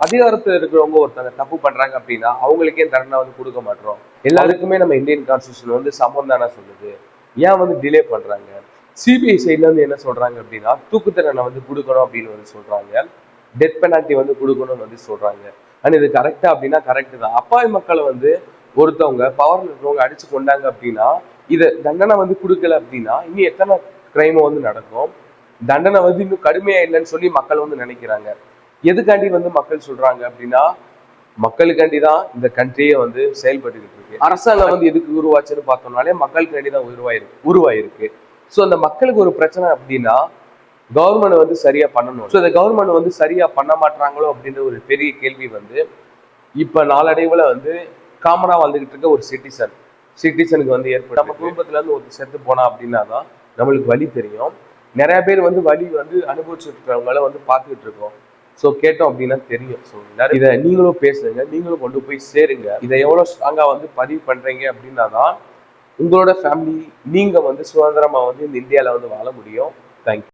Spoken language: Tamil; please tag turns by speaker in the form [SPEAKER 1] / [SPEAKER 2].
[SPEAKER 1] அதிகாரத்துல இருக்கிறவங்க ஒருத்தங்க தப்பு பண்றாங்க அப்படின்னா அவங்களுக்கே தண்டனை வந்து கொடுக்க மாட்டோம். எல்லாருக்குமே நம்ம இந்தியன் கான்ஸ்டியூஷன் வந்து சமம் தானே சொல்லுது. ஏன் வந்து டிலே பண்றாங்க? சிபிஐ சைட்ல இருந்து என்ன சொல்றாங்க அப்படின்னா தூக்கு தண்டனை வந்து கொடுக்கணும் அப்படின்னு வந்து சொல்றாங்க. டெத் பெனால்ட்டி வந்து கொடுக்கணும்னு வந்து சொல்றாங்க. அண்ட் இது கரெக்டா அப்படின்னா கரெக்ட் தான். அப்பாவி மக்களை வந்து ஒருத்தவங்க பவர்ல இருக்கிறவங்க அடிச்சு கொண்டாங்க அப்படின்னா இதை தண்டனை வந்து கொடுக்கல அப்படின்னா இன்னும் எத்தனை கிரைம் வந்து நடக்கும். தண்டனை வந்து இன்னும் கடுமையா இல்லைன்னு சொல்லி மக்கள் வந்து நினைக்கிறாங்க. எதுக்காண்டி வந்து மக்கள் சொல்றாங்க அப்படின்னா மக்களுக்காண்டி தான் இந்த கண்ட்ரியே வந்து செயல்பட்டுக்கிட்டு இருக்கு. அரசாங்கம் வந்து எதுக்கு உருவாச்சுன்னு பார்த்தோம்னாலே மக்களுக்காண்டி தான் உருவாயிருக்கு. ஸோ அந்த மக்களுக்கு ஒரு பிரச்சனை அப்படின்னா கவர்மெண்ட் வந்து சரியா பண்ணணும். ஸோ இந்த கவர்மெண்ட் வந்து சரியா பண்ண மாட்டாங்களோ அப்படின்ற ஒரு பெரிய கேள்வி வந்து இப்ப நாளடைவுல வந்து காமனா வாழ்ந்துகிட்டு இருக்க ஒரு சிட்டிசனுக்கு வந்து ஏற்படும். நம்ம குடும்பத்துல இருந்து ஒரு செத்து போனா அப்படின்னா தான் நம்மளுக்கு வலி தெரியும். நிறைய பேர் வந்து வலி வந்து அனுபவிச்சுட்டு இருக்கிறவங்கள வந்து பார்த்துக்கிட்டு இருக்கோம். ஸோ கேட்டோம் அப்படின்னா தெரியும். ஸோ இதை நீங்களும் பேசுங்க, நீங்களும் கொண்டு போய் சேருங்க. இதை எவ்வளவு ஸ்ட்ராங்கா வந்து பதிவு பண்றீங்க அப்படின்னா தான் உங்களோட ஃபேமிலி நீங்க வந்து சுதந்திரமா வந்து இந்த இந்தியால வந்து வாழ முடியும். தேங்க்யூ.